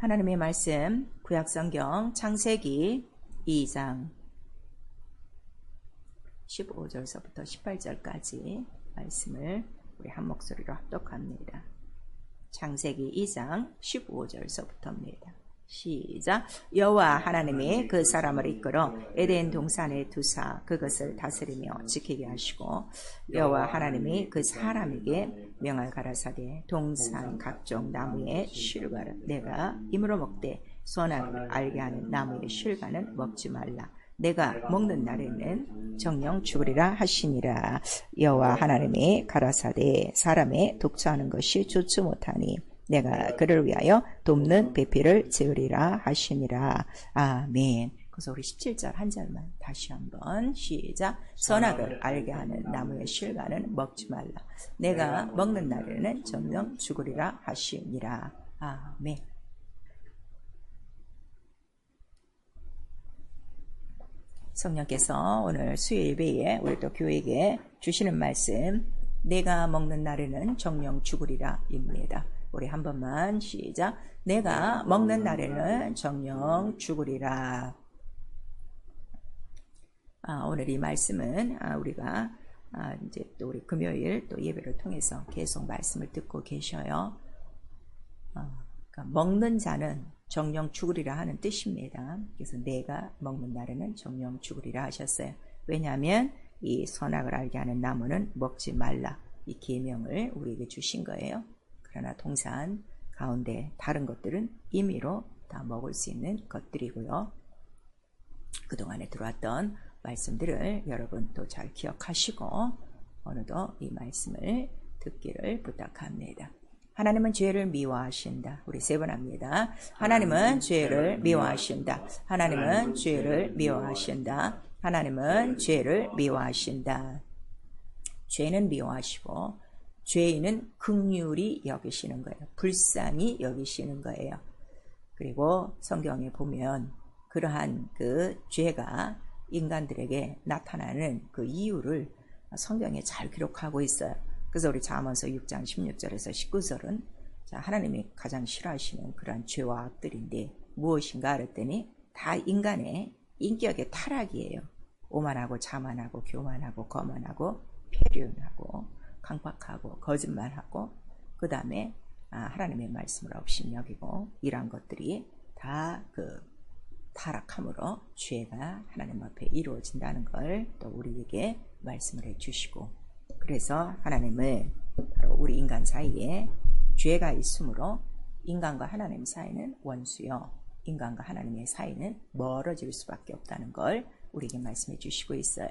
하나님의 말씀 구약성경 창세기 2장 15절서부터 18절까지 말씀을 우리 한 목소리로 합독합니다. 창세기 2장 15절서부터입니다. 시작. 여호와 하나님이 그 사람을 이끌어 에덴 동산에 두사 그것을 다스리며 지키게 하시고, 여호와 하나님이 그 사람에게 명할 가라사대 동산 각종 나무의 실과를 내가 임으로 먹되 선악을 알게 하는 나무의 실과는 먹지 말라. 내가 먹는 날에는 정령 죽으리라 하시니라. 여호와 하나님이 가라사대 사람의 독처하는 것이 좋지 못하니 내가 그를 위하여 돕는 배필을 지으리라 하시니라. 아멘. 그래서 우리 17절 한 절만 다시 한번 시작. 선악을 알게 하는 나무의 실과는 먹지 말라. 내가 먹는 날에는 정령 죽으리라 하시니라. 아멘. 성령께서 오늘 수요 예배에 우리 또 교회에 주시는 말씀, 내가 먹는 날에는 정령 죽으리라 입니다. 우리 한 번만 시작. 내가 먹는 날에는 정령 죽으리라. 오늘 이 말씀은 우리가 이제 또 우리 금요일 또 예배를 통해서 계속 말씀을 듣고 계셔요. 그러니까 먹는 자는 정령 죽으리라 하는 뜻입니다. 그래서 내가 먹는 날에는 정령 죽으리라 하셨어요. 왜냐하면 이 선악을 알게 하는 나무는 먹지 말라, 이 계명을 우리에게 주신 거예요. 그러나 동산 가운데 다른 것들은 임의로 다 먹을 수 있는 것들이고요. 그동안에 들어왔던 말씀들을 여러분 또 잘 기억하시고 어느덧 이 말씀을 듣기를 부탁합니다. 하나님은 죄를 미워하신다. 우리 세 번 합니다. 하나님은 죄를 미워하신다. 하나님은 죄를 미워하신다. 하나님은 죄를 미워하신다. 죄는 미워하시고 죄인은 긍휼히 여기시는 거예요. 불쌍히 여기시는 거예요. 그리고 성경에 보면 그러한 그 죄가 인간들에게 나타나는 그 이유를 성경에 잘 기록하고 있어요. 그래서 우리 잠언서 6장 16절에서 19절은 하나님이 가장 싫어하시는 그러한 죄와 악들인데 무엇인가 그랬더니 다 인간의 인격의 타락이에요. 오만하고 자만하고 교만하고 거만하고 폐륜하고 강박하고 거짓말하고 그 다음에 하나님의 말씀을 업신여기고 이러한 것들이 다 그 타락함으로 죄가 하나님 앞에 이루어진다는 걸 또 우리에게 말씀을 해주시고, 그래서 하나님은 바로 우리 인간 사이에 죄가 있으므로 인간과 하나님 사이는 원수요, 인간과 하나님의 사이는 멀어질 수밖에 없다는 걸 우리에게 말씀해 주시고 있어요.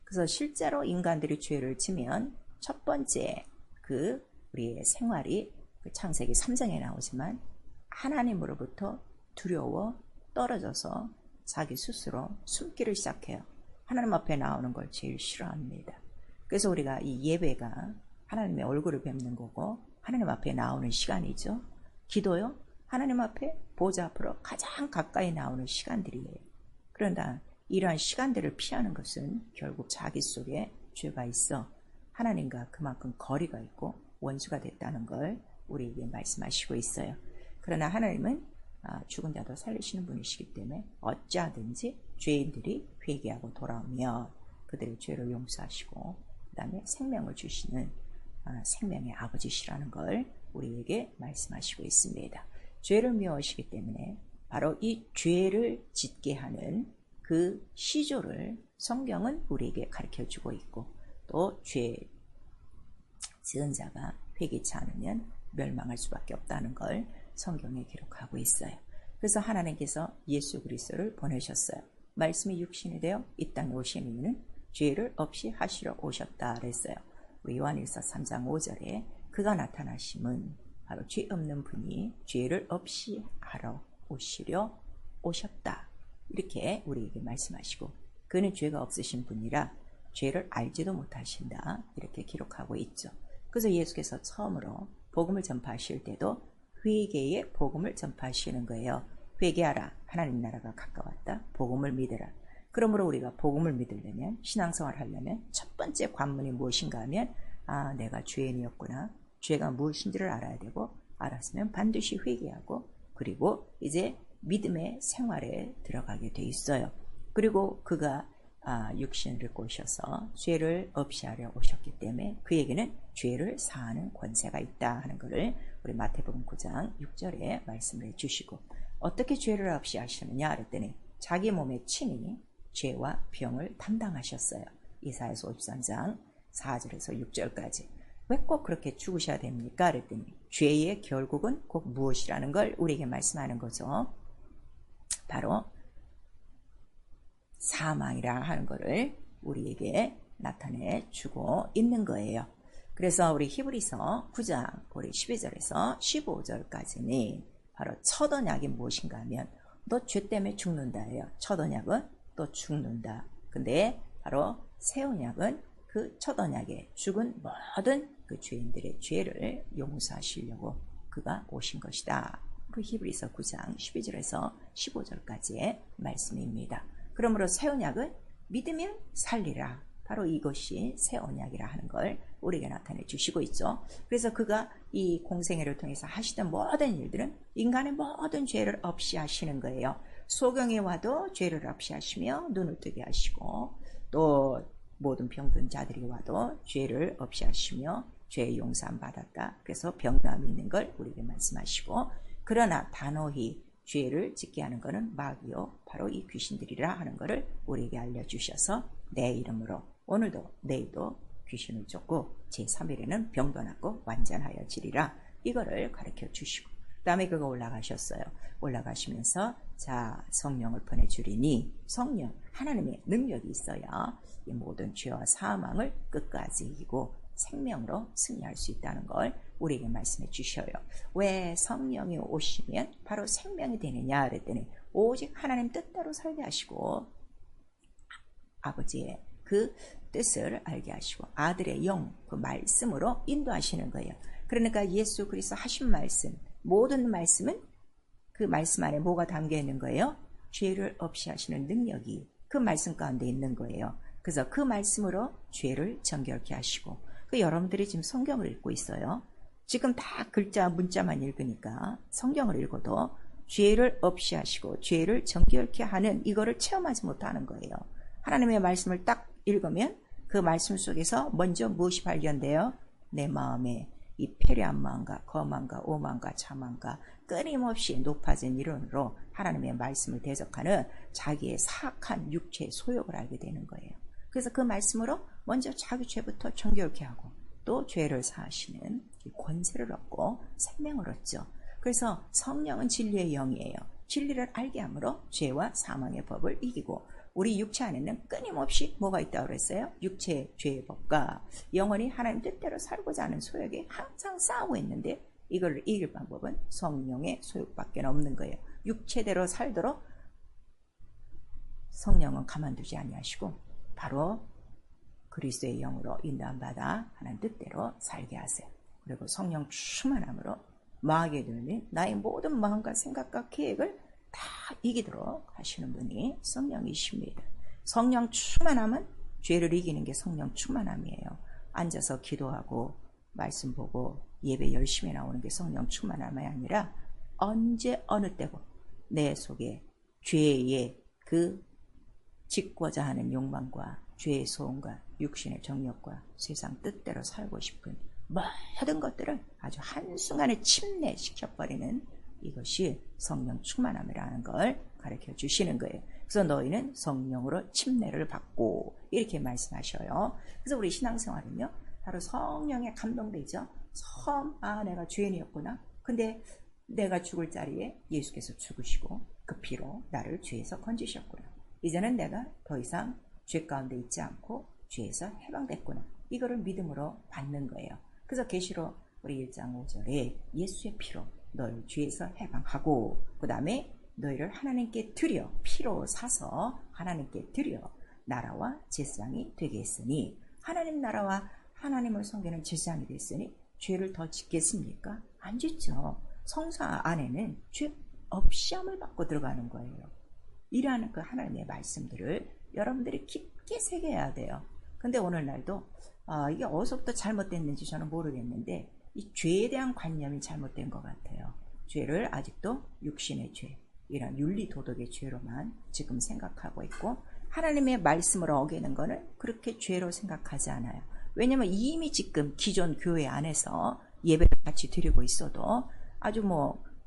그래서 실제로 인간들이 죄를 지면 첫 번째 그 우리의 생활이 그 창세기 3장에 나오지만 하나님으로부터 두려워 떨어져서 자기 스스로 숨기를 시작해요. 하나님 앞에 나오는 걸 제일 싫어합니다. 그래서 우리가 이 예배가 하나님의 얼굴을 뵙는 거고 하나님 앞에 나오는 시간이죠. 기도요, 하나님 앞에 보좌 앞으로 가장 가까이 나오는 시간들이에요. 그런데 이러한 시간들을 피하는 것은 결국 자기 속에 죄가 있어 하나님과 그만큼 거리가 있고 원수가 됐다는 걸 우리에게 말씀하시고 있어요. 그러나 하나님은 죽은 자도 살리시는 분이시기 때문에 어찌하든지 죄인들이 회개하고 돌아오면 그들의 죄를 용서하시고 그 다음에 생명을 주시는 생명의 아버지시라는 걸 우리에게 말씀하시고 있습니다. 죄를 미워하시기 때문에 바로 이 죄를 짓게 하는 그 시조를 성경은 우리에게 가르쳐주고 있고, 또 죄 지은 자가 회개치 않으면 멸망할 수밖에 없다는 걸 성경에 기록하고 있어요. 그래서 하나님께서 예수 그리스도를 보내셨어요. 말씀이 육신이 되어 이 땅에 오신 이유는 죄를 없이 하시러 오셨다 그랬어요. 우리 요한일서 3장 5절에 그가 나타나심은 바로 죄 없는 분이 죄를 없이 하러 오시려 오셨다, 이렇게 우리에게 말씀하시고, 그는 죄가 없으신 분이라 죄를 알지도 못하신다, 이렇게 기록하고 있죠. 그래서 예수께서 처음으로 복음을 전파하실 때도 회개의 복음을 전파하시는 거예요. 회개하라, 하나님 나라가 가까웠다, 복음을 믿으라. 그러므로 우리가 복음을 믿으려면, 신앙생활을 하려면 첫 번째 관문이 무엇인가 하면 내가 죄인이었구나, 죄가 무엇인지를 알아야 되고, 알았으면 반드시 회개하고 그 그리고 이제 믿음의 생활에 들어가게 돼 있어요. 그리고 그가 육신을 입고 오셔서 죄를 없이 하려 오셨기 때문에 그에게는 죄를 사하는 권세가 있다 하는 것을 우리 마태복음 9장 6절에 말씀을 해주시고, 어떻게 죄를 없이 하시느냐 그랬더니 자기 몸에 친히 죄와 병을 담당하셨어요. 이사야서 53장 4절에서 6절까지. 왜 꼭 그렇게 죽으셔야 됩니까? 그랬더니 죄의 결국은 꼭 무엇이라는 걸 우리에게 말씀하는 거죠. 바로 사망이라 하는 것을 우리에게 나타내 주고 있는 거예요. 그래서 우리 히브리서 9장 우리 12절에서 15절까지는 바로 첫 언약이 무엇인가 하면 너 죄 때문에 죽는다예요. 첫 언약은 또 죽는다. 근데 바로 새 언약은 그 첫 언약에 죽은 모든 그 죄인들의 죄를 용서하시려고 그가 오신 것이다. 그 히브리서 9장 12절에서 15절까지의 말씀입니다. 그러므로 새 언약은 믿으면 살리라. 바로 이것이 새 언약이라 하는 걸 우리에게 나타내 주시고 있죠. 그래서 그가 이 공생애를 통해서 하시던 모든 일들은 인간의 모든 죄를 없이 하시는 거예요. 소경에 와도 죄를 없이 하시며 눈을 뜨게 하시고, 또 모든 병든 자들이 와도 죄를 없이 하시며 죄의 용서함 받았다. 그래서 병나음이 있는 걸 우리에게 말씀하시고, 그러나 단호히 죄를 짓게 하는 것은 마귀요 바로 이 귀신들이라 하는 것을 우리에게 알려주셔서 내 이름으로 오늘도 내일도 귀신을 쫓고 제3일에는 병도 낫고 완전하여지리라, 이거를 가르쳐 주시고, 그 다음에 그가 올라가셨어요. 올라가시면서 자 성령을 보내주리니, 성령 하나님의 능력이 있어야 이 모든 죄와 사망을 끝까지 이기고 생명으로 승리할 수 있다는 걸 우리에게 말씀해 주셔요. 왜 성령이 오시면 바로 생명이 되느냐 그랬더니 오직 하나님 뜻대로 살게 하시고 아버지의 그 뜻을 알게 하시고 아들의 영, 그 말씀으로 인도하시는 거예요. 그러니까 예수 그리스도 하신 말씀, 모든 말씀은 그 말씀 안에 뭐가 담겨 있는 거예요? 죄를 없이 하시는 능력이 그 말씀 가운데 있는 거예요. 그래서 그 말씀으로 죄를 정결케 하시고, 그 여러분들이 지금 성경을 읽고 있어요. 지금 다 글자 문자만 읽으니까 성경을 읽어도 죄를 없이 하시고 죄를 정결케 하는 이거를 체험하지 못하는 거예요. 하나님의 말씀을 딱 읽으면 그 말씀 속에서 먼저 무엇이 발견돼요? 내 마음에 이 패려한 마음과 거만과 오만과 자만과 끊임없이 높아진 이론으로 하나님의 말씀을 대적하는 자기의 사악한 육체의 소욕을 알게 되는 거예요. 그래서 그 말씀으로 먼저 자기 죄부터 정결케 하고 또 죄를 사하시는 권세를 얻고 생명을 얻죠. 그래서 성령은 진리의 영이에요. 진리를 알게 함으로 죄와 사망의 법을 이기고, 우리 육체 안에는 끊임없이 뭐가 있다고 그랬어요? 육체의 죄의 법과 영원히 하나님 뜻대로 살고자 하는 소욕이 항상 싸우고 있는데, 이걸 이길 방법은 성령의 소욕밖에 없는 거예요. 육체대로 살도록 성령은 가만두지 아니하시고 바로 그리스도의 영으로 인도함받아 하나님 뜻대로 살게 하세요. 그리고 성령 충만함으로 마귀에 들린 나의 모든 마음과 생각과 계획을 다 이기도록 하시는 분이 성령이십니다. 성령 충만함은 죄를 이기는 게 성령 충만함이에요. 앉아서 기도하고 말씀 보고 예배 열심히 나오는 게 성령 충만함이 아니라 언제 어느 때고 내 속에 죄의 그 짓고자 하는 욕망과 죄의 소원과 육신의 정욕과 세상 뜻대로 살고 싶은 모든 것들을 아주 한순간에 침례시켜버리는 이것이 성령 충만함이라는 걸 가르쳐 주시는 거예요. 그래서 너희는 성령으로 침례를 받고 이렇게 말씀하셔요. 그래서 우리 신앙생활은요 바로 성령에 감동되죠. 처음 내가 죄인이었구나. 근데 내가 죽을 자리에 예수께서 죽으시고 그 피로 나를 죄에서 건지셨구나. 이제는 내가 더 이상 죄 가운데 있지 않고 죄에서 해방됐구나. 이거를 믿음으로 받는 거예요. 그래서 계시록 우리 1장 5절에 예수의 피로 너를 죄에서 해방하고, 그 다음에 너희를 하나님께 드려 피로 사서 하나님께 드려 나라와 제사장이 되게 했으니, 하나님 나라와 하나님을 섬기는 제사장이 됐으니 죄를 더 짓겠습니까? 안 짓죠. 성사 안에는 죄 없이 함을 받고 들어가는 거예요. 이러한 그 하나님의 말씀들을 여러분들이 깊게 새겨야 돼요. 근데 오늘날도 이게 어디서부터 잘못됐는지 저는 모르겠는데 이 죄에 대한 관념이 잘못된 것 같아요. 죄를 아직도 육신의 죄, 이런 윤리 도덕의 죄로만 지금 생각하고 있고, 하나님의 말씀을 어기는 거는 그렇게 죄로 생각하지 않아요. 왜냐면 이미 지금 기존 교회 안에서 예배를 같이 드리고 있어도 아주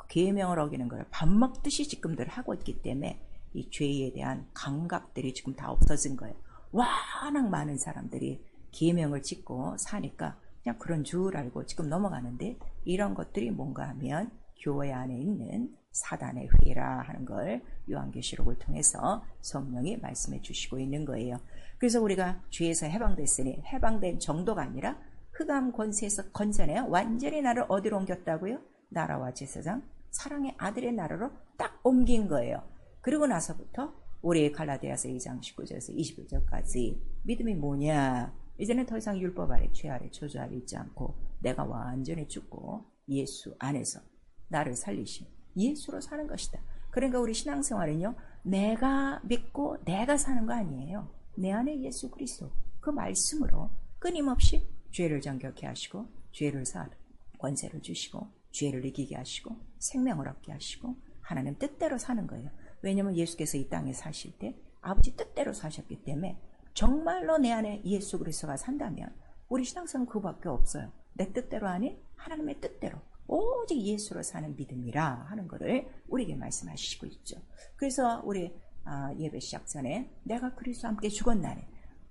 계명을 어기는 걸 밥 먹듯이 지금들 하고 있기 때문에 이 죄에 대한 감각들이 지금 다 없어진 거예요. 워낙 많은 사람들이 계명을 짓고 사니까 그냥 그런 줄 알고 지금 넘어가는데, 이런 것들이 뭔가 하면 교회 안에 있는 사단의 회의라 하는 걸 요한계시록을 통해서 성령이 말씀해 주시고 있는 거예요. 그래서 우리가 죄에서 해방됐으니, 해방된 정도가 아니라 흑암 권세에서 건져내 완전히 나를 어디로 옮겼다고요? 나라와 제사장 사랑의 아들의 나라로 딱 옮긴 거예요. 그리고 나서부터 우리 갈라디아서 2장 19절에서 21절까지 믿음이 뭐냐? 이제는 더 이상 율법 아래 죄 아래 저주 아래 있지 않고 내가 완전히 죽고 예수 안에서 나를 살리신 예수로 사는 것이다. 그러니까 우리 신앙생활은요, 내가 믿고 내가 사는 거 아니에요. 내 안에 예수 그리스도 그 말씀으로 끊임없이 죄를 정결케 하시고 죄를 사하는 권세를 주시고 죄를 이기게 하시고 생명을 얻게 하시고 하나님 뜻대로 사는 거예요. 왜냐하면 예수께서 이 땅에 사실 때 아버지 뜻대로 사셨기 때문에 정말로 내 안에 예수 그리스도가 산다면 우리 신앙생활은 그거밖에 없어요. 내 뜻대로 아닌 하나님의 뜻대로 오직 예수로 사는 믿음이라 하는 것을 우리에게 말씀하시고 있죠. 그래서 우리 예배 시작 전에 내가 그리스도와 함께 죽었나니,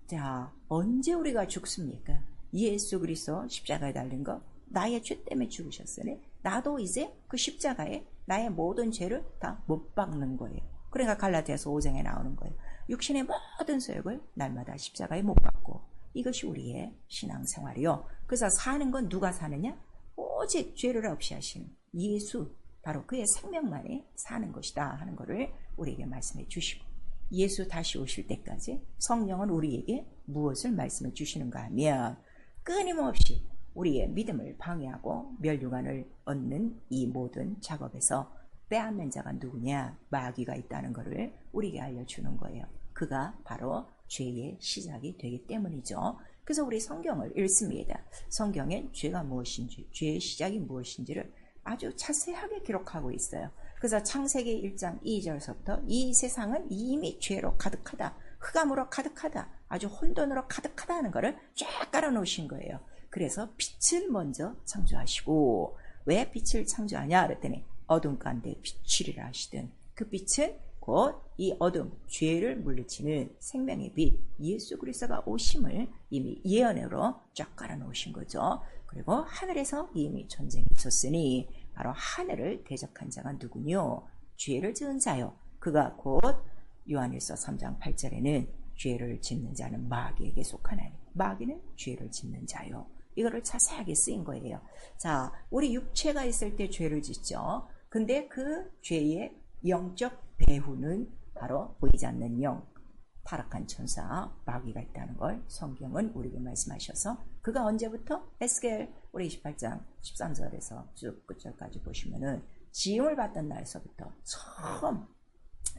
자, 언제 우리가 죽습니까? 예수 그리스도 십자가에 달린 거 나의 죄 때문에 죽으셨으니 나도 이제 그 십자가에 나의 모든 죄를 다 못 박는 거예요. 그러니까 갈라디아서 5장에 나오는 거예요. 육신의 모든 소욕을 날마다 십자가에 못 박고, 이것이 우리의 신앙생활이요. 그래서 사는 건 누가 사느냐? 오직 죄를 없이 하시는 예수, 바로 그의 생명만이 사는 것이다 하는 것을 우리에게 말씀해 주시고, 예수 다시 오실 때까지 성령은 우리에게 무엇을 말씀해 주시는가 하면 끊임없이 우리의 믿음을 방해하고 멸류관을 얻는 이 모든 작업에서 빼앗는 자가 누구냐? 마귀가 있다는 것을 우리에게 알려주는 거예요. 그가 바로 죄의 시작이 되기 때문이죠. 그래서 우리 성경을 읽습니다. 성경엔 죄가 무엇인지, 죄의 시작이 무엇인지를 아주 자세하게 기록하고 있어요. 그래서 창세기 1장 2절서부터 이 세상은 이미 죄로 가득하다, 흑암으로 가득하다, 아주 혼돈으로 가득하다 하는 것을 쫙 깔아놓으신 거예요. 그래서 빛을 먼저 창조하시고, 왜 빛을 창조하냐 그랬더니 어둠 가운데 빛이리라 하시던 그 빛은 곧 이 어둠, 죄를 물리치는 생명의 빛 예수 그리스도가 오심을 이미 예언으로 쫙 깔아놓으신 거죠. 그리고 하늘에서 이미 전쟁이 있었으니 바로 하늘을 대적한 자가 누구뇨? 죄를 지은 자요. 그가 곧 요한일서 3장 8절에는 죄를 짓는 자는 마귀에게 속하나니 마귀는 죄를 짓는 자요. 이거를 자세하게 쓰인 거예요. 자, 우리 육체가 있을 때 죄를 짓죠. 근데 그 죄의 영적 배후는 바로 보이지 않는 영, 타락한 천사, 마귀가 있다는 걸 성경은 우리에게 말씀하셔서, 그가 언제부터? 에스겔 우리 28장 13절에서 쭉 끝절까지 보시면은 지음을 받던 날서부터 처음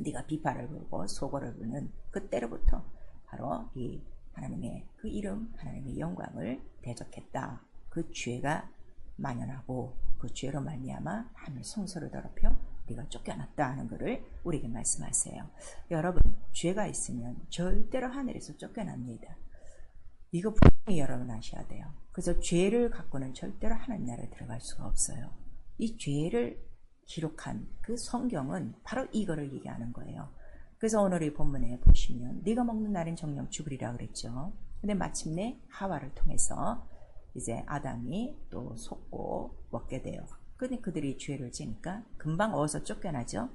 네가 비파를 부르고 소고를 부르는 그때로부터 바로 이 하나님의 그 이름, 하나님의 영광을 대적했다. 그 죄가 만연하고 그 죄로 말미암아 하늘 성소를 더럽혀 네가 쫓겨났다 하는 것을 우리에게 말씀하세요. 여러분, 죄가 있으면 절대로 하늘에서 쫓겨납니다. 이거 분명히 여러분 아셔야 돼요. 그래서 죄를 갖고는 절대로 하나님 나라에 들어갈 수가 없어요. 이 죄를 기록한 그 성경은 바로 이거를 얘기하는 거예요. 그래서 오늘 이 본문에 보시면 네가 먹는 날엔 정령 죽으리라 그랬죠. 근데 마침내 하와를 통해서 이제 아담이 또 속고 먹게 돼요. 근데 그들이 죄를 지니까 금방 어디서 쫓겨나죠?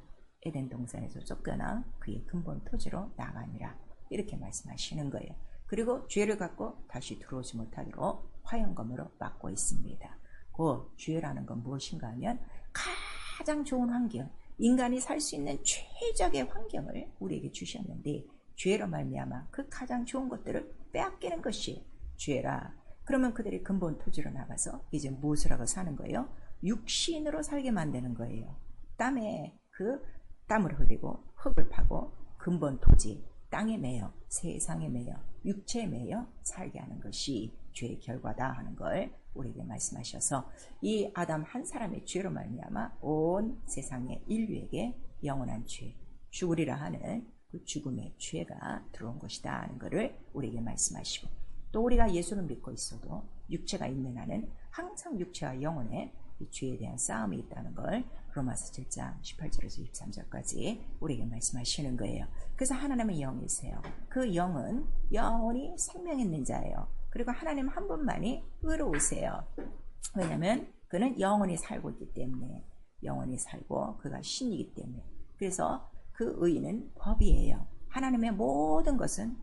에덴 동산에서 쫓겨나 그의 근본 토지로 나가니라, 이렇게 말씀하시는 거예요. 그리고 죄를 갖고 다시 들어오지 못하기로 화영검으로 막고 있습니다. 그 죄라는 건 무엇인가 하면 가장 좋은 환경, 인간이 살 수 있는 최적의 환경을 우리에게 주셨는데 죄로 말미암아 그 가장 좋은 것들을 빼앗기는 것이 죄라. 그러면 그들이 근본 토지로 나가서 이제 무엇을 하고 사는 거예요? 육신으로 살게 만드는 거예요. 땀에 그 땀을 흘리고 흙을 파고 근본 토지, 땅에 매여, 세상에 매여, 육체에 매여 살게 하는 것이 죄의 결과다 하는 걸 우리에게 말씀하셔서 이 아담 한 사람의 죄로 말미암아 온 세상의 인류에게 영원한 죄, 죽으리라 하는 그 죽음의 죄가 들어온 것이다 하는 것을 우리에게 말씀하시고, 또 우리가 예수를 믿고 있어도 육체가 있는 한은 항상 육체와 영혼의 이 죄에 대한 싸움이 있다는 걸 로마서 7장 18절에서 23절까지 우리에게 말씀하시는 거예요. 그래서 하나님의 영이세요. 그 영은 영원히 생명 있는 자예요. 그리고 하나님 한 분만이 의로우세요. 왜냐하면 그는 영원히 살고 있기 때문에, 영원히 살고 그가 신이기 때문에. 그래서 그 의는 법이에요. 하나님의 모든 것은,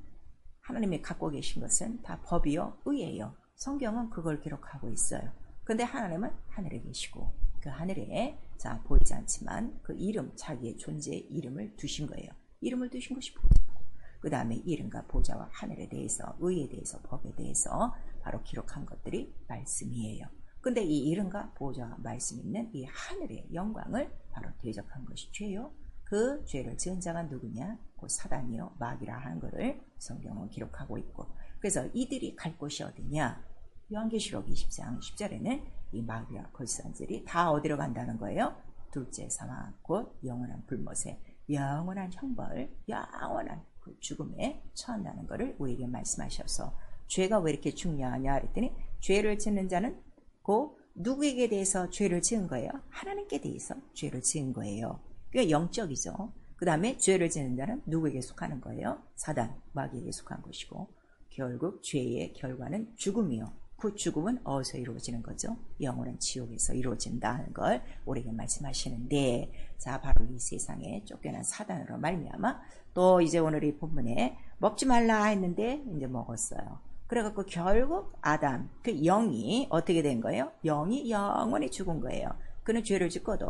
하나님이 갖고 계신 것은 다 법이요 의예요. 성경은 그걸 기록하고 있어요. 근데 하나님은 하늘에 계시고 그 하늘에 보이지 않지만 그 이름, 자기의 존재의 이름을 두신 거예요. 이름을 두신 것이 보좌고, 그 다음에 이름과 보좌와 하늘에 대해서, 의에 대해서, 법에 대해서 바로 기록한 것들이 말씀이에요. 근데 이 이름과 보좌와 말씀 있는 이 하늘의 영광을 바로 대적한 것이 죄요. 그 죄를 지은 자가 누구냐? 곧 사단이요 마귀라 하는 것을 성경은 기록하고 있고, 그래서 이들이 갈 곳이 어디냐? 요한계시록 20장 10절에는 이 마귀와 거짓선들이 다 어디로 간다는 거예요? 둘째 사망, 곧 영원한 불못에, 영원한 형벌, 영원한 그 죽음에 처한다는 것을 우리에게 말씀하셔서, 죄가 왜 이렇게 중요하냐 그랬더니, 죄를 짓는 자는 곧 누구에게 대해서 죄를 지은 거예요? 하나님께 대해서 죄를 지은 거예요. 그게 영적이죠. 그 다음에 죄를 지는 자는 누구에게 속하는 거예요? 사단, 마귀에게 속한 것이고, 결국 죄의 결과는 죽음이요. 그 죽음은 어디서 이루어지는 거죠? 영원한 지옥에서 이루어진다는 걸 우리에게 말씀하시는데, 자, 바로 이 세상에 쫓겨난 사단으로 말미암아 또 이제 오늘 이 본문에 먹지 말라 했는데 이제 먹었어요. 그래갖고 결국 아담, 그 영이 어떻게 된 거예요? 영이 영원히 죽은 거예요. 그는 죄를 짓고도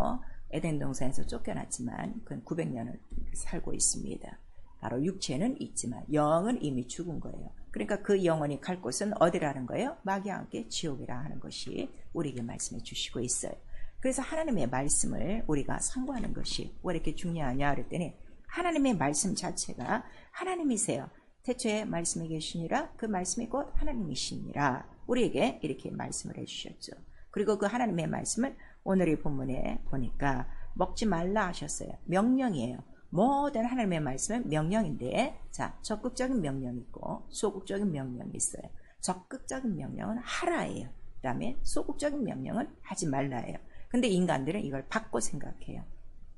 에덴 동산에서 쫓겨났지만 그는 900년을 살고 있습니다. 바로 육체는 있지만 영은 이미 죽은 거예요. 그러니까 그 영혼이 갈 곳은 어디라는 거예요? 마귀와 함께 지옥이라 하는 것이 우리에게 말씀해 주시고 있어요. 그래서 하나님의 말씀을 우리가 상고하는 것이 왜 이렇게 중요하냐 그랬더니, 하나님의 말씀 자체가 하나님이세요. 태초에 말씀이 계시니라, 그 말씀이 곧 하나님이시니라, 우리에게 이렇게 말씀을 해주셨죠. 그리고 그 하나님의 말씀을 오늘 이 본문에 보니까 먹지 말라 하셨어요. 명령이에요. 모든 하나님의 말씀은 명령인데, 자, 적극적인 명령이 있고 소극적인 명령이 있어요. 적극적인 명령은 하라예요. 그 다음에 소극적인 명령은 하지 말라예요. 근데 인간들은 이걸 바꿔 생각해요.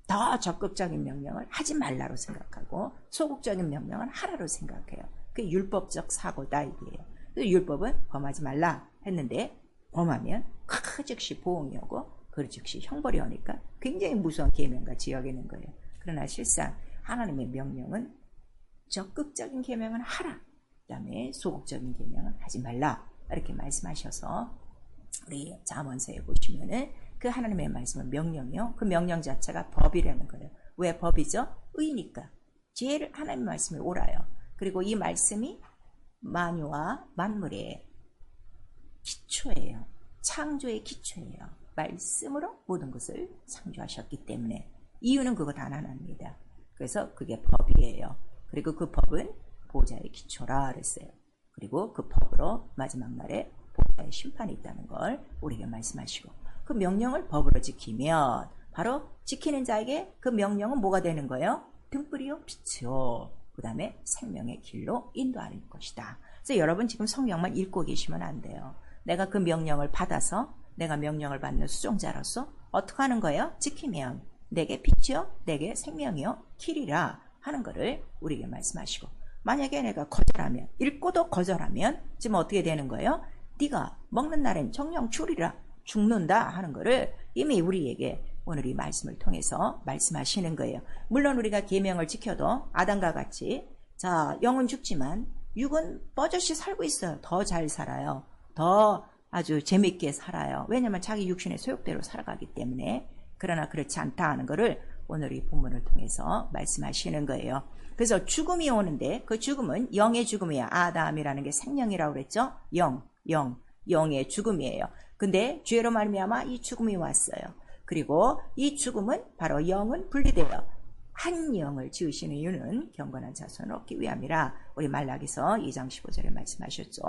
더 적극적인 명령을 하지 말라로 생각하고 소극적인 명령은 하라로 생각해요. 그게 율법적 사고다 이게요. 그래서 율법은 범하지 말라 했는데, 범하면 즉시 보응이 오고 그 즉시 형벌이 오니까 굉장히 무서운 계명같이 여기는 거예요. 그러나 실상 하나님의 명령은 적극적인 계명은 하라, 그 다음에 소극적인 계명은 하지 말라, 이렇게 말씀하셔서 우리 잠언서에 보시면은 그 하나님의 말씀은 명령이요, 그 명령 자체가 법이라는 거예요. 왜 법이죠? 의니까. 제일 하나님의 말씀이 옳아요. 그리고 이 말씀이 만유와 만물의 기초예요. 창조의 기초예요. 말씀으로 모든 것을 창조하셨기 때문에. 이유는 그거 단 하나입니다. 그래서 그게 법이에요. 그리고 그 법은 보좌의 기초라 그랬어요. 그리고 그 법으로 마지막 날에 보좌의 심판이 있다는 걸 우리에게 말씀하시고, 그 명령을 법으로 지키면 바로 지키는 자에게 그 명령은 뭐가 되는 거예요? 등불이요, 빛이요, 그 다음에 생명의 길로 인도하는 것이다. 그래서 여러분 지금 성경만 읽고 계시면 안 돼요. 내가 그 명령을 받아서, 내가 명령을 받는 수종자로서 어떻게 하는 거예요? 지키면 내게 빛이요, 내게 생명이요, 길이라 하는 것을 우리에게 말씀하시고, 만약에 내가 거절하면, 읽고도 거절하면 지금 어떻게 되는 거예요? 네가 먹는 날엔 정령 죽으리라, 죽는다 하는 것을 이미 우리에게 오늘 이 말씀을 통해서 말씀하시는 거예요. 물론 우리가 계명을 지켜도 아담과 같이, 자, 영은 죽지만 육은 뻗어시 살고 있어요. 더 잘 살아요. 더 아주 재밌게 살아요. 왜냐하면 자기 육신의 소욕대로 살아가기 때문에. 그러나 그렇지 않다 하는 것을 오늘 이 본문을 통해서 말씀하시는 거예요. 그래서 죽음이 오는데 그 죽음은 영의 죽음이야. 아담이라는 게 생명이라고 그랬죠. 영의 죽음이에요. 근데 죄로 말미암아 이 죽음이 왔어요. 그리고 이 죽음은 바로 영은 분리돼요. 한 영을 지으시는 이유는 경건한 자손을 얻기 위함이라. 우리 말라기서 2장 15절에 말씀하셨죠.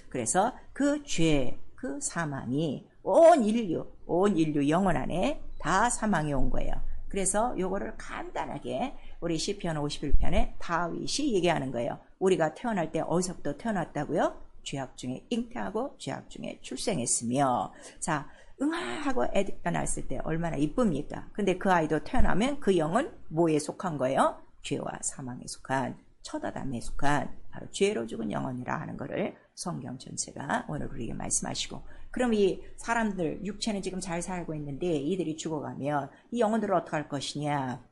그래서 그 죄, 그 사망이 온 인류 영혼 안에 다 사망이 온 거예요. 그래서 요거를 간단하게 우리 시편 51편에 다윗이 얘기하는 거예요. 우리가 태어날 때 어디서부터 태어났다고요? 죄악 중에 잉태하고 죄악 중에 출생했으며. 자, 응아하고 애가 낳았을 때 얼마나 이쁩니까? 근데 그 아이도 태어나면 그 영은 뭐에 속한 거예요? 죄와 사망에 속한, 처다담에 속한 바로 죄로 죽은 영혼이라 하는 것을 성경 전체가 오늘 우리에게 말씀하시고, 그럼 이 사람들 육체는 지금 잘 살고 있는데 이들이 죽어가면 이 영혼들을 어떻게 할 것이냐?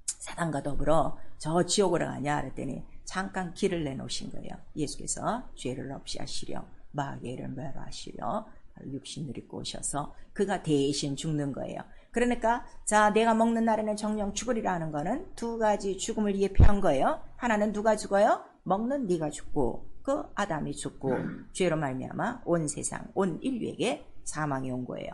사단과 더불어 저 지옥으로 가냐 그랬더니 잠깐 길을 내놓으신 거예요. 예수께서 죄를 없이 하시려 마귀의 일을 멸하시려 육신을 입고 오셔서 그가 대신 죽는 거예요. 그러니까 자, 내가 먹는 날에는 정령 죽으리라 하는 거는 두 가지 죽음을 예표한 거예요. 하나는 누가 죽어요? 먹는 네가 죽고 그 아담이 죽고 죄로 말미암아 온 세상, 온 인류에게 사망이 온 거예요.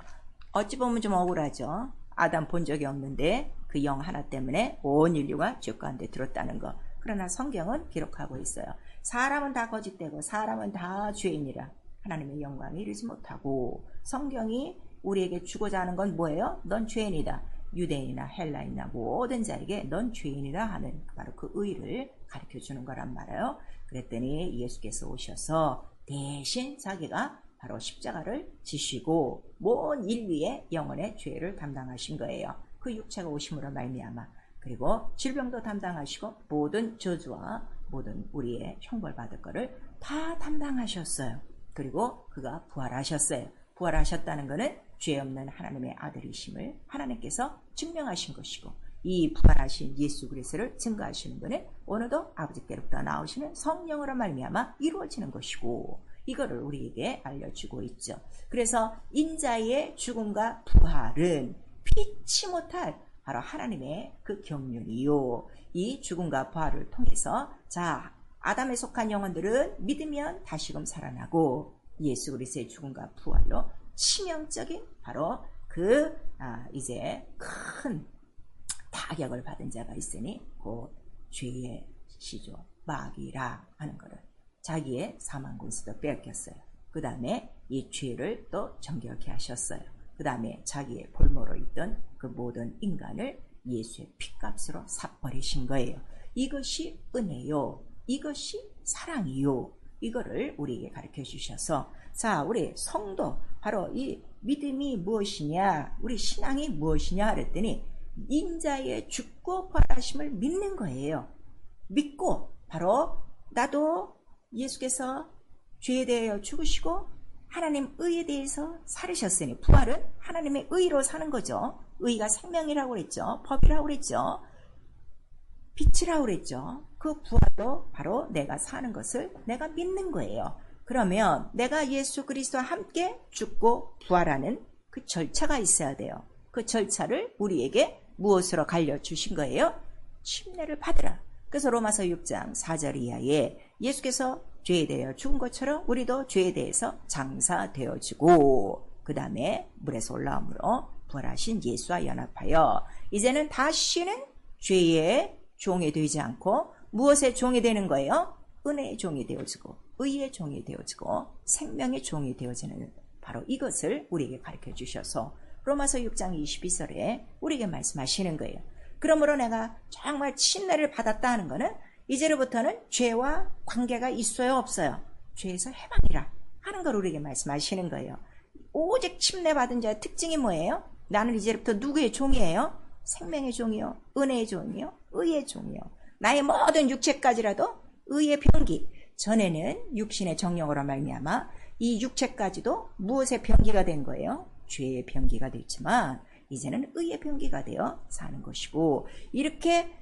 어찌 보면 좀 억울하죠. 아담 본 적이 없는데 그 영 하나 때문에 온 인류가 죄 가운데 들었다는 거. 그러나 성경은 기록하고 있어요. 사람은 다 거짓되고 사람은 다 죄인이라 하나님의 영광에 이르지 못하고, 성경이 우리에게 주고자 하는 건 뭐예요? 넌 죄인이다. 유대인이나 헬라인이나 모든 자에게 넌 죄인이라 하는 바로 그 의를 가르쳐 주는 거란 말이에요. 그랬더니 예수께서 오셔서 대신 자기가 바로 십자가를 지시고 온 인류의 영혼의 죄를 담당하신 거예요. 그 육체가 오심으로 말미암아. 그리고 질병도 담당하시고 모든 저주와 모든 우리의 형벌 받을 거를 다 담당하셨어요. 그리고 그가 부활하셨어요. 부활하셨다는 것은 죄 없는 하나님의 아들이심을 하나님께서 증명하신 것이고, 이 부활하신 예수 그리스도를 증거하시는 것은 오늘도 아버지께로부터 나오시는 성령으로 말미암아 이루어지는 것이고, 이거를 우리에게 알려주고 있죠. 그래서 인자의 죽음과 부활은 피치 못할 바로 하나님의 그 경륜이요. 이 죽음과 부활을 통해서 자, 아담에 속한 영혼들은 믿으면 다시금 살아나고, 예수 그리스도의 죽음과 부활로 치명적인 바로 그 이제 큰 타격을 받은 자가 있으니 그 죄의 시조 마귀라 하는 것을 자기의 사망 권세도 빼앗겼어요. 그 다음에 이 죄를 또 정결케 하셨어요. 그 다음에 자기의 볼모로 있던 그 모든 인간을 예수의 핏값으로 사버리신 거예요. 이것이 은혜요. 이것이 사랑이요. 이거를 우리에게 가르쳐 주셔서, 자, 우리 성도 바로 이 믿음이 무엇이냐, 우리 신앙이 무엇이냐 그랬더니 인자의 죽고 부활하심을 믿는 거예요. 믿고 바로 나도 예수께서 죄에 대하여 죽으시고 하나님 의에 대해서 살으셨으니, 부활은 하나님의 의로 사는 거죠. 의가 생명이라고 그랬죠. 법이라고 그랬죠. 빛이라고 그랬죠. 그 부활로 바로 내가 사는 것을 내가 믿는 거예요. 그러면 내가 예수 그리스도와 함께 죽고 부활하는 그 절차가 있어야 돼요. 그 절차를 우리에게 무엇으로 가르쳐주신 거예요? 침례를 받으라. 그래서 로마서 6장 4절 이하에 예수께서 죄에 대하여 죽은 것처럼 우리도 죄에 대해서 장사되어지고, 그 다음에 물에서 올라옴으로 부활하신 예수와 연합하여 이제는 다시는 죄의 종이 되지 않고 무엇의 종이 되는 거예요? 은혜의 종이 되어지고 의의 종이 되어지고 생명의 종이 되어지는 바로 이것을 우리에게 가르쳐 주셔서 로마서 6장 22절에 우리에게 말씀하시는 거예요. 그러므로 내가 정말 침례를 받았다는 것은 이제로부터는 죄와 관계가 있어요, 없어요? 죄에서 해방이라 하는 걸 우리에게 말씀하시는 거예요. 오직 침례 받은 자의 특징이 뭐예요? 나는 이제부터 누구의 종이에요? 생명의 종이요, 은혜의 종이요, 의의 종이요. 나의 모든 육체까지라도 의의 병기. 전에는 육신의 정령으로 말미암아 이 육체까지도 무엇의 병기가 된 거예요? 죄의 병기가 됐지만 이제는 의의 병기가 되어 사는 것이고, 이렇게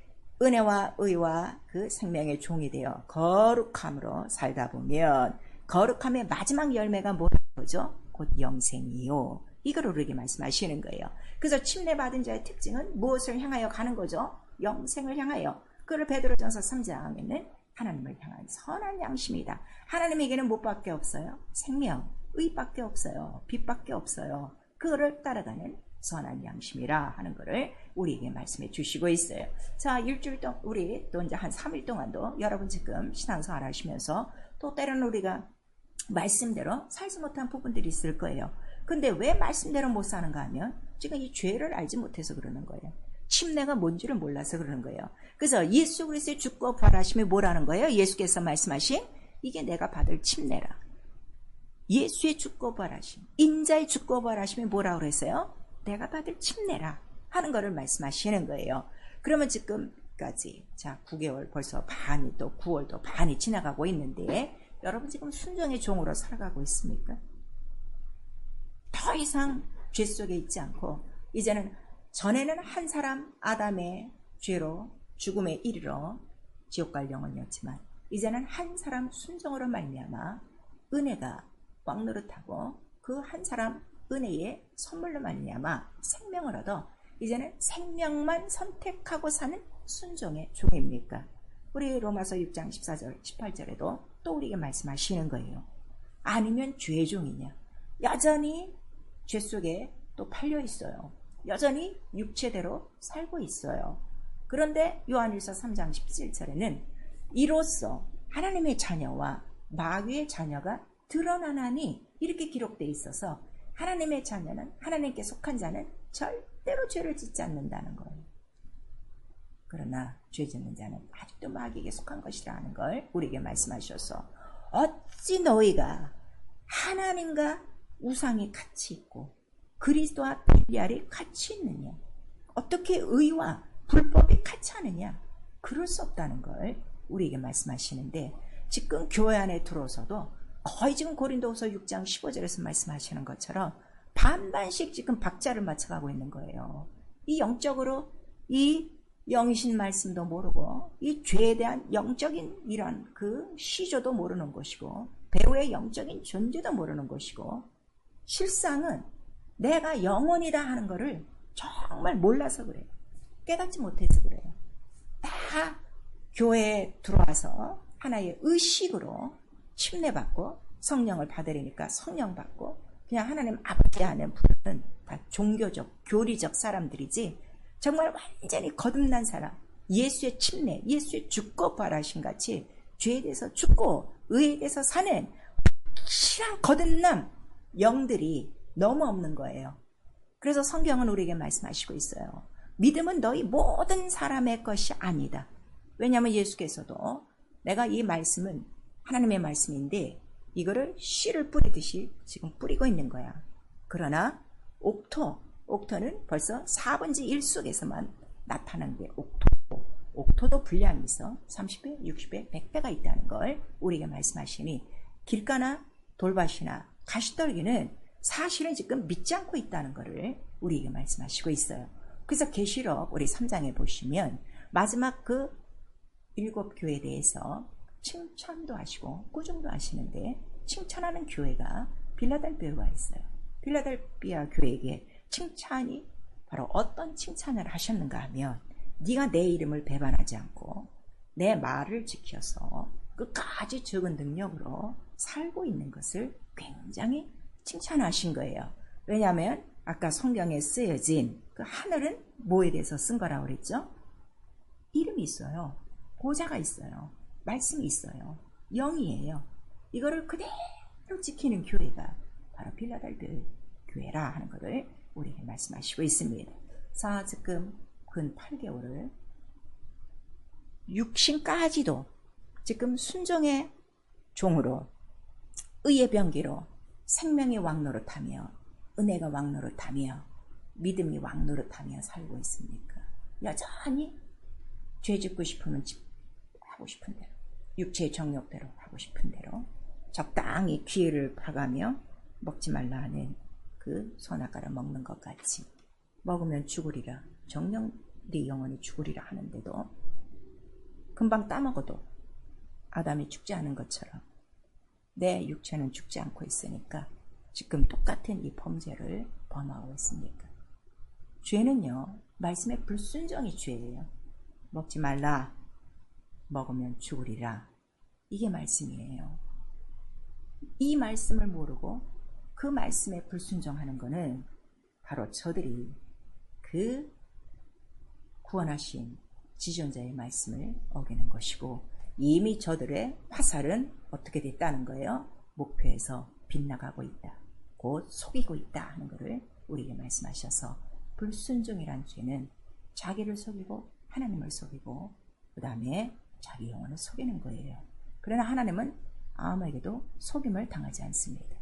은혜와 의와 그 생명의 종이 되어 거룩함으로 살다 보면 거룩함의 마지막 열매가 뭐죠? 곧 영생이요. 이걸 우리에게 말씀하시는 거예요. 그래서 침례받은 자의 특징은 무엇을 향하여 가는 거죠? 영생을 향하여. 그걸 베드로전서 3장에는 하나님을 향한 선한 양심이다. 하나님에게는 무엇밖에 없어요? 생명, 의밖에 없어요. 빛밖에 없어요. 그거를 따라가는 선한 양심이라 하는 것을 우리에게 말씀해 주시고 있어요. 자, 일주일 동안 우리 또 이제 한 3일 동안도 여러분 지금 신앙생활 하시면서 또 때로는 우리가 말씀대로 살지 못한 부분들이 있을 거예요. 근데 왜 말씀대로 못 사는가 하면 지금 이 죄를 알지 못해서 그러는 거예요. 침례가 뭔지를 몰라서 그러는 거예요. 그래서 예수 그리스도의 죽고 부활하심이 뭐라는 거예요? 예수께서 말씀하신 이게 내가 받을 침례라. 예수의 죽고 부활하심, 인자의 죽고 부활하심이 뭐라고 그랬어요? 내가 받을 침례라 하는 것을 말씀하시는 거예요. 그러면 지금까지 자 9개월 벌써 반이 또 9월도 반이 지나가고 있는데 여러분 지금 순종의 종으로 살아가고 있습니까? 더 이상 죄 속에 있지 않고 이제는 전에는 한 사람 아담의 죄로 죽음에 이르러 지옥 갈 영혼이었지만 이제는 한 사람 순종으로 말미암아 은혜가 왕노릇하고 그 한 사람 은혜의 선물로 말미암아 생명을 얻어 이제는 생명만 선택하고 사는 순종의 종입니까? 우리 로마서 6장 14절 18절에도 또 우리에게 말씀하시는 거예요. 아니면 죄의 종이냐? 여전히 죄 속에 또 팔려 있어요. 여전히 육체대로 살고 있어요. 그런데 요한일서 3장 17절에는 이로써 하나님의 자녀와 마귀의 자녀가 드러나나니 이렇게 기록되어 있어서 하나님의 자녀는 하나님께 속한 자는 절대로 죄를 짓지 않는다는 거예요. 그러나 죄 짓는 자는 아직도 마귀에게 속한 것이라는 걸 우리에게 말씀하셔서 어찌 너희가 하나님과 우상이 같이 있고 그리스도와 벨리알이 같이 있느냐? 어떻게 의와 불법이 같이 하느냐? 그럴 수 없다는 걸 우리에게 말씀하시는데 지금 교회 안에 들어서도 거의 지금 고린도후서 6장 15절에서 말씀하시는 것처럼 반반씩 지금 박자를 맞춰가고 있는 거예요. 이 영적으로 이 영이신 말씀도 모르고 이 죄에 대한 영적인 이런 그 시조도 모르는 것이고 배우의 영적인 존재도 모르는 것이고 실상은 내가 영혼이다 하는 것을 정말 몰라서 그래요. 깨닫지 못해서 그래요. 다 교회에 들어와서 하나의 의식으로 침례받고 성령을 받으려니까 성령 받고 그냥 하나님 아버지 하는 분은 다 종교적, 교리적 사람들이지 정말 완전히 거듭난 사람, 예수의 침례, 예수의 죽고 부활하심 같이 죄에 대해서 죽고 의에 대해서 사는 확실한 거듭남 영들이 너무 없는 거예요. 그래서 성경은 우리에게 말씀하시고 있어요. 믿음은 너희 모든 사람의 것이 아니다. 왜냐하면 예수께서도 내가 이 말씀은 하나님의 말씀인데 이거를 씨를 뿌리듯이 지금 뿌리고 있는 거야. 그러나 옥토는 벌써 4분의 1 속에서만 나타나는데 옥토도 분량이 있어 30배, 60배, 100배가 있다는 걸 우리에게 말씀하시니 길가나 돌밭이나 가시떨기는 사실은 지금 믿지 않고 있다는 것을 우리에게 말씀하시고 있어요. 그래서 계시록 우리 3장에 보시면 마지막 그 7 교회에 대해서 칭찬도 하시고 꾸중도 하시는데 칭찬하는 교회가 빌라델비아가 있어요. 빌라델비아 교회에게 칭찬이 바로 어떤 칭찬을 하셨는가 하면 네가 내 이름을 배반하지 않고 내 말을 지켜서 끝까지 적은 능력으로 살고 있는 것을 굉장히 칭찬하신 거예요. 왜냐하면 아까 성경에 쓰여진 그 하늘은 뭐에 대해서 쓴 거라고 그랬죠? 이름이 있어요. 고자가 있어요. 말씀이 있어요. 영이에요. 이거를 그대로 지키는 교회가 바로 빌라델비아 교회라 하는 것을 우리에게 말씀하시고 있습니다. 자, 지금 근 8개월을 육신까지도 지금 순종의 종으로 의의 병기로 생명이 왕노릇하며 은혜가 왕노릇하며 믿음이 왕노릇하며 살고 있습니까? 여전히 죄 짓고 싶으면 하고 싶은 대로 육체의 정욕대로 하고 싶은 대로 적당히 기회를 봐가며 먹지 말라 하는 그 선악과를 먹는 것 같이 먹으면 죽으리라 정령 네 영혼이 죽으리라 하는데도 금방 따먹어도 아담이 죽지 않은 것처럼 내 육체는 죽지 않고 있으니까 지금 똑같은 이 범죄를 범하고 있습니까? 죄는요 말씀의 불순종이 죄예요. 먹지 말라 먹으면 죽으리라 이게 말씀이에요. 이 말씀을 모르고 그 말씀에 불순종하는 것은 바로 저들이 그 구원하신 지존자의 말씀을 어기는 것이고, 이미 저들의 화살은 어떻게 됐다는 거예요? 목표에서 빗나가고 있다, 곧 속이고 있다 하는 것을 우리에게 말씀하셔서, 불순종이란 죄는 자기를 속이고 하나님을 속이고 그 다음에 자기 영혼을 속이는 거예요. 그러나 하나님은 아무에게도 속임을 당하지 않습니다.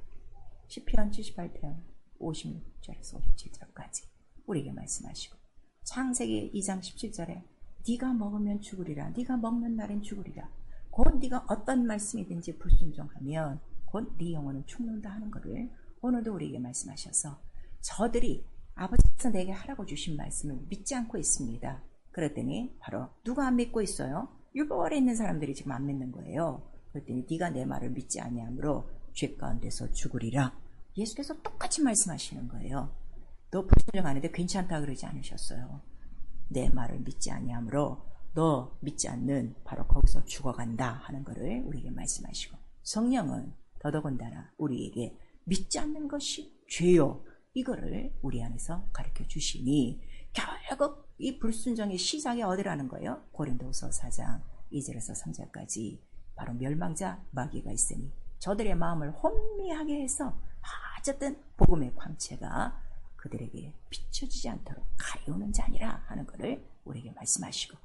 시편 78편 56절에서 57절까지 우리에게 말씀하시고, 창세기 2장 17절에 네가 먹으면 죽으리라, 네가 먹는 날엔 죽으리라, 곧 네가 어떤 말씀이든지 불순종하면 곧 네 영혼은 죽는다 하는 것을 오늘도 우리에게 말씀하셔서, 저들이 아버지께서 내게 하라고 주신 말씀을 믿지 않고 있습니다. 그랬더니 바로 누가 안 믿고 있어요? 율법 아래 있는 사람들이 지금 안 믿는 거예요. 그랬더니 네가 내 말을 믿지 아니하므로 죄 가운데서 죽으리라. 예수께서 똑같이 말씀하시는 거예요. 너 불순종하는데 괜찮다 그러지 않으셨어요. 내 말을 믿지 아니하므로 너 믿지 않는 바로 거기서 죽어간다 하는 것을 우리에게 말씀하시고, 성령은 더더군다나 우리에게 믿지 않는 것이 죄요, 이거를 우리 안에서 가르쳐 주시니, 결국 이 불순종의 시작이 어디라는 거예요? 고린도후서 4장 2절에서 3절까지 바로 멸망자 마귀가 있으니 저들의 마음을 혼미하게 해서 어쨌든 복음의 광채가 그들에게 비춰지지 않도록 가리우는 자니라 하는 것을 우리에게 말씀하시고,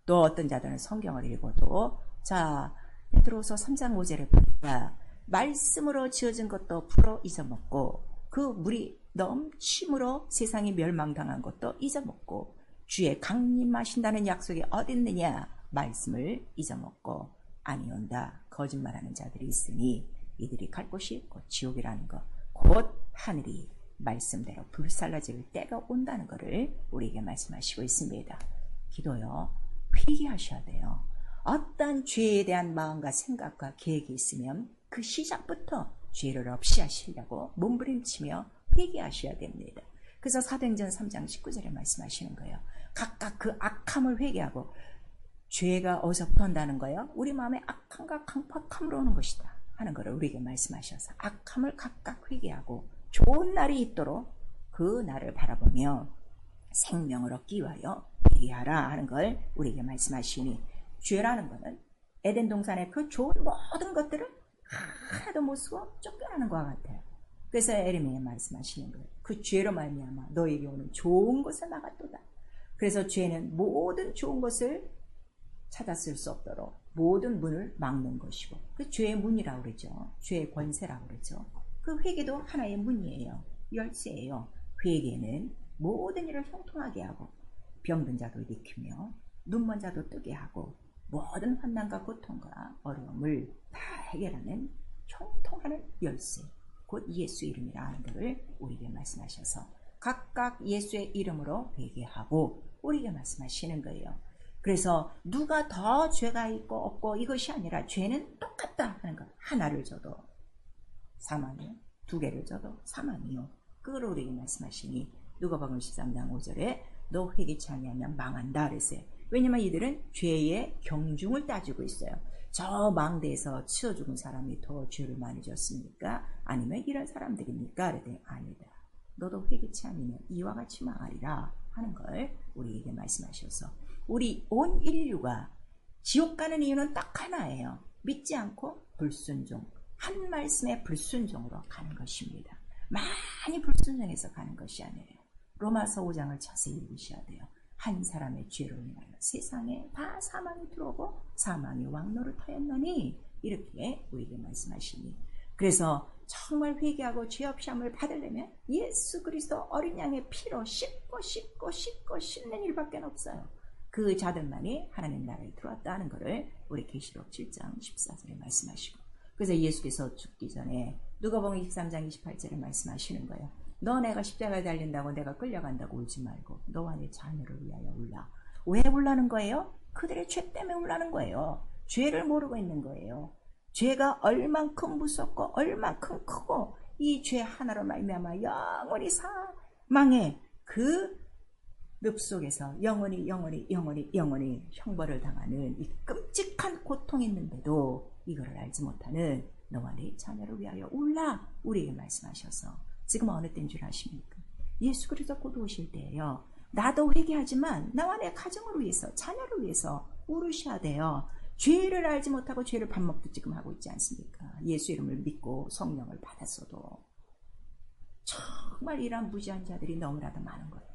또 어떤 자들은 성경을 읽어도, 자 베드로서 3장 5절에 보니까 말씀으로 지어진 것도 풀어 잊어먹고 그 물이 넘침으로 세상이 멸망당한 것도 잊어먹고 주의 강림하신다는 약속이 어디 있느냐, 말씀을 잊어먹고 아니온다 거짓말하는 자들이 있으니 이들이 갈 곳이 곧 지옥이라는 것, 곧 하늘이 말씀대로 불살라질 때가 온다는 것을 우리에게 말씀하시고 있습니다. 기도요, 회개하셔야 돼요. 어떤 죄에 대한 마음과 생각과 계획이 있으면 그 시작부터 죄를 없이 하시려고 몸부림치며 회개하셔야 됩니다. 그래서 사도행전 3장 19절에 말씀하시는 거예요. 각각 그 악함을 회개하고, 죄가 어디서부터 온다는 거예요? 우리 마음에 악함과 강팍함으로 오는 것이다 하는 것을 우리에게 말씀하셔서, 악함을 각각 회개하고 좋은 날이 있도록 그 날을 바라보며 생명을 얻기 위하여 회개하라 하는 걸 우리에게 말씀하시니, 죄라는 것은 에덴 동산의 그 좋은 모든 것들을 하나도 못 쓰고 쫓겨나는 것과 같아요. 그래서 에레미야 말씀하시는 거예요. 그 죄로 말미암아 너에게 오는 좋은 것을 막았도다. 그래서 죄는 모든 좋은 것을 찾았을 수 없도록 모든 문을 막는 것이고, 그 죄의 문이라고 그러죠. 죄의 권세라고 그러죠. 그 회개도 하나의 문이에요. 열쇠예요. 회개는 모든 일을 형통하게 하고 병든 자도 일으키며 눈먼 자도 뜨게 하고 모든 환난과 고통과 어려움을 다 해결하는 형통하는 열쇠, 곧 예수 이름이라 하는 것을 우리에게 말씀하셔서 각각 예수의 이름으로 회개하고 우리에게 말씀하시는 거예요. 그래서 누가 더 죄가 있고 없고 이것이 아니라 죄는 똑같다 하는 것. 하나를 줘도 사망이요, 두 개를 줘도 사망이요, 그걸 우리에게 말씀하시니, 누가복음 13장 5절에 너 회개치 아니하면 망한다 그랬어요. 왜냐면 이들은 죄의 경중을 따지고 있어요. 저 망대에서 치어 죽은 사람이 더 죄를 많이 졌습니까? 아니면 이런 사람들입니까? 그랬더니 아니다. 너도 회개치 않으면 이와 같이 망하리라 하는 걸 우리에게 말씀하셔서, 우리 온 인류가 지옥 가는 이유는 딱 하나예요. 믿지 않고 불순종, 한 말씀에 불순종으로 가는 것입니다. 많이 불순종해서 가는 것이 아니에요. 로마서 5장을 자세히 읽으셔야 돼요. 한 사람의 죄로 인하여 세상에 다 사망이 들어오고 사망이 왕노를 타였나니, 이렇게 우리에게 말씀하시니, 그래서 정말 회개하고 죄 없이 함을 받으려면 예수 그리스도 어린 양의 피로 씻고 씻는 일밖에 없어요. 그 자들만이 하나님 나라에 들어왔다는 것을 우리 계시록 7장 14절에 말씀하시고, 그래서 예수께서 죽기 전에 누가복음 23장 28절에 말씀하시는 거예요. 너 내가 십자가에 달린다고 내가 끌려간다고 울지 말고 너와 네 자녀를 위하여 울라. 왜 울라는 거예요? 그들의 죄 때문에 울라는 거예요. 죄를 모르고 있는 거예요. 죄가 얼만큼 무섭고 얼만큼 크고 이 죄 하나로 말미암아 영원히 사망의 그 늪 속에서 영원히 형벌을 당하는 이 끔찍한 고통이 있는데도 이거를 알지 못하는 너와 네 자녀를 위하여 울라, 우리에게 말씀하셔서, 지금 어느 때인 줄 아십니까? 예수 그리스도 곧 오실 때예요. 나도 회개하지만 나와 내 가정을 위해서, 자녀를 위해서 울으셔야 돼요. 죄를 알지 못하고 죄를 밥 먹듯 지금 하고 있지 않습니까? 예수 이름을 믿고 성령을 받았어도 정말 이런 무지한 자들이 너무나도 많은 거예요.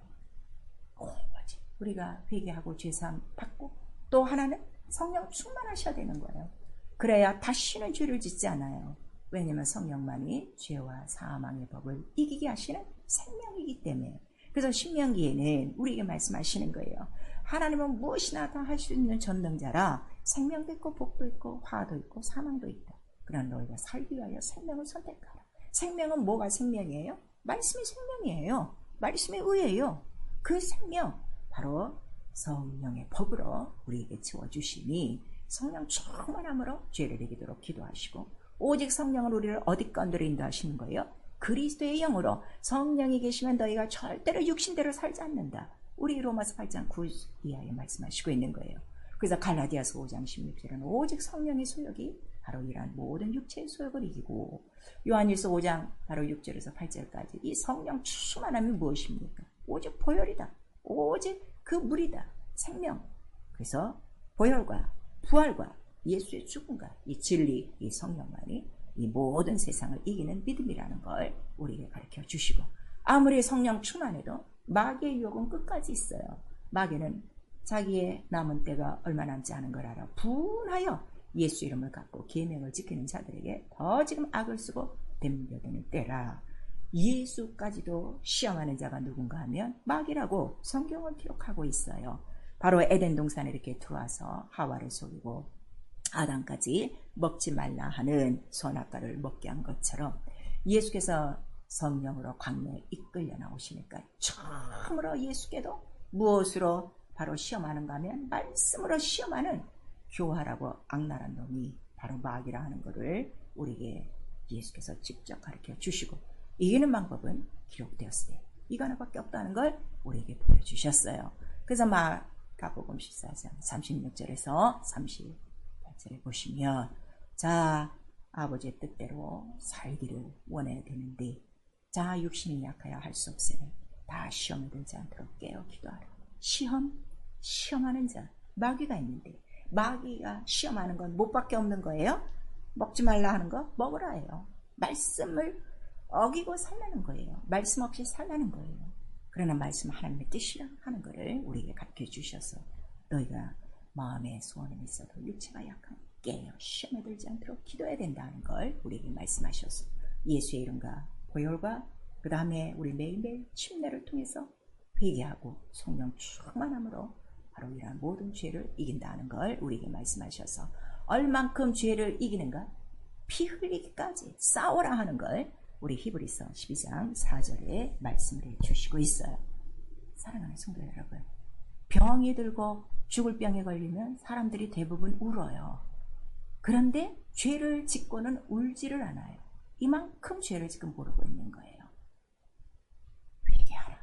오직 우리가 회개하고 죄사함 받고 또 하나는 성령 충만하셔야 되는 거예요. 그래야 다시는 죄를 짓지 않아요. 왜냐하면 성령만이 죄와 사망의 법을 이기게 하시는 생명이기 때문에. 그래서 신명기에는 우리에게 말씀하시는 거예요. 하나님은 무엇이나 다 할 수 있는 전능자라 생명도 있고 복도 있고 화도 있고 사망도 있다. 그러나 너희가 살기 위하여 생명을 선택하라. 생명은 뭐가 생명이에요? 말씀이 생명이에요. 말씀이 의예요. 그 생명 바로 성령의 법으로 우리에게 채워주시니 성령 충만함으로 죄를 이기도록 기도하시고 오직 성령은 우리를 어디건드로 인도하시는 거예요? 그리스도의 영으로. 성령이 계시면 너희가 절대로 육신대로 살지 않는다. 우리 로마서 8장 9 이하에 말씀하시고 있는 거예요. 그래서 갈라디아서 5장 16절은 오직 성령의 소욕이 바로 이러한 모든 육체의 소욕을 이기고, 요한일서 5장 바로 6절에서 8절까지 이 성령 충만함이 무엇입니까? 오직 보혈이다. 오직 그 물이다. 생명. 그래서 보혈과 부활과 예수의 죽음과 이 진리, 이 성령만이 이 모든 세상을 이기는 믿음이라는 걸 우리에게 가르쳐 주시고, 아무리 성령 충만해도 마귀의 유혹은 끝까지 있어요. 마귀는 자기의 남은 때가 얼마 남지 않은 걸 알아 분하여 예수 이름을 갖고 계명을 지키는 자들에게 더 지금 악을 쓰고 덤벼드는 때라. 예수까지도 시험하는 자가 누군가 하면 마귀라고 성경은 기록하고 있어요. 바로 에덴 동산에 이렇게 들어와서 하와를 속이고 아담까지 먹지 말라 하는 선악과를 먹게 한 것처럼 예수께서 성령으로 광야에 이끌려 나오시니까 처음으로 예수께도 무엇으로 바로 시험하는가 하면 말씀으로 시험하는 교활하고 악랄한 놈이 바로 마귀라 하는 것을 우리에게 예수께서 직접 가르쳐 주시고, 이기는 방법은 기록되었을 때 이거 하나밖에 없다는 걸 우리에게 보여주셨어요. 그래서 마가복음 14장 36절에서 38절에 보시면, 자, 아버지의 뜻대로 살기를 원해야 되는데 자, 육신이 약하여 할 수 없으니 다 시험에 들지 않도록 깨어 기도하라. 시험하는 자, 마귀가 있는데 마귀가 시험하는 건 못밖에 없는 거예요. 먹지 말라 하는 거 먹으라 해요. 말씀을 어기고 살라는 거예요. 말씀 없이 살라는 거예요. 그러나 말씀 하나님의 뜻이라 하는 것을 우리에게 가르쳐 주셔서 너희가 마음에 소원은 있어도 육체가 약한 깨어 시험에 들지 않도록 기도해야 된다는 걸 우리에게 말씀하셔서 예수의 이름과 보혈과 그 다음에 우리 매일매일 침례를 통해서 회개하고 성령 충만함으로 바로 이러한 모든 죄를 이긴다는 걸 우리에게 말씀하셔서 얼만큼 죄를 이기는가? 피 흘리기까지 싸워라 하는 걸 우리 히브리서 12장 4절에 말씀을 해주시고 있어요. 사랑하는 성도 여러분, 병이 들고 죽을 병에 걸리면 사람들이 대부분 울어요. 그런데 죄를 짓고는 울지를 않아요. 이만큼 죄를 지금 모르고 있는 거예요. 회개하라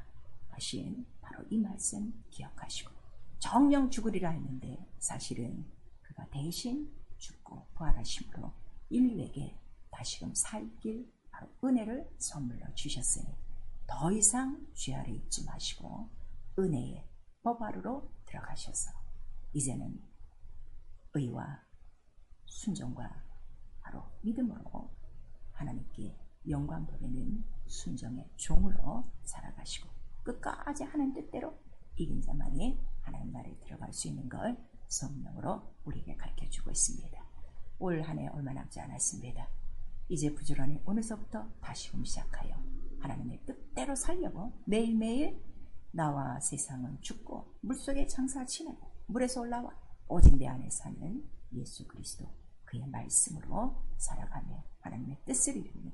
하신 바로 이 말씀 기억하시고, 정령 죽으리라 했는데 사실은 그가 대신 죽고 부활하심으로 인류에게 다시금 살길 바로 은혜를 선물로 주셨으니 더 이상 죄 아래 있지 마시고 은혜의 법 아래로 들어가셔서 이제는 의와 순종과 바로 믿음으로 하나님께 영광 돌리는 순종의 종으로 살아가시고 끝까지 하나님 뜻대로 이긴 자만이 하나님 나라에 들어갈 수 있는 걸 성령으로 우리에게 가르쳐주고 있습니다. 올 한 해 얼마 남지 않았습니다. 이제 부지런히 오늘서부터 다시금 시작하여 하나님의 뜻대로 살려고 매일매일 나와 세상은 죽고 물속에 장사 지내고 물에서 올라와 오직 내 안에 사는 예수 그리스도 그의 말씀으로 살아가며 하나님의 뜻을 이루는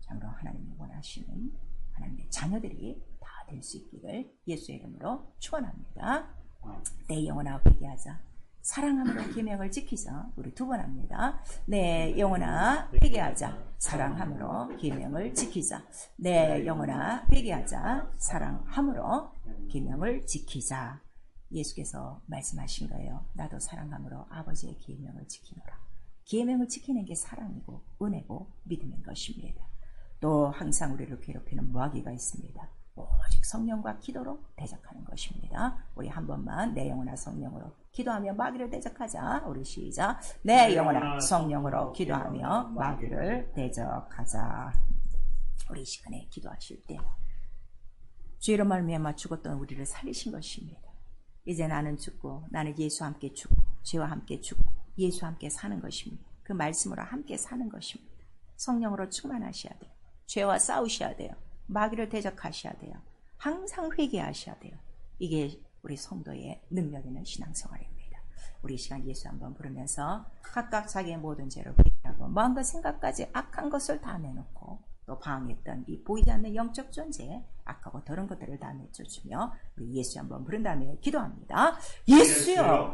참으로 하나님이 원하시는 하나님의 자녀들이 다 될 수 있기를 예수의 이름으로 축원합니다. 내 영혼아 회개하자. 사랑함으로 계명을 지키자. 우리 두 번 합니다. 내 영혼아 회개하자. 사랑함으로 계명을 지키자. 내 영혼아 회개하자. 사랑함으로 계명을 지키자. 예수께서 말씀하신 거예요. 나도 사랑함으로 아버지의 계명을 지키노라. 계명을 지키는 게 사랑이고 은혜고 믿음인 것입니다. 또 항상 우리를 괴롭히는 마귀가 있습니다. 오직 성령과 기도로 대적하는 것입니다. 우리 한 번만 내 영혼아 성령으로 기도하며 마귀를 대적하자. 우리 시작. 내 영혼아 성령으로 기도하며 마귀를 대적하자. 우리 이 시간에 기도하실 때 죄로 말미암아 죽었던 우리를 살리신 것입니다. 이제 나는 죽고 나는 예수와 함께 죽고 죄와 함께 죽고 예수와 함께 사는 것입니다. 그 말씀으로 함께 사는 것입니다. 성령으로 충만하셔야 돼요. 죄와 싸우셔야 돼요. 마귀를 대적하셔야 돼요. 항상 회개하셔야 돼요. 이게 우리 성도의 능력 있는 신앙생활입니다. 우리 이 시간 예수 한번 부르면서 각각 자기의 모든 죄를 회개하고 마음과 생각까지 악한 것을 다 내놓고 또 방황했던 이 보이지 않는 영적 존재 악하고 더러운 것들을 다 내쫓으며 우리 예수 한번 부른 다음에 기도합니다. 예수여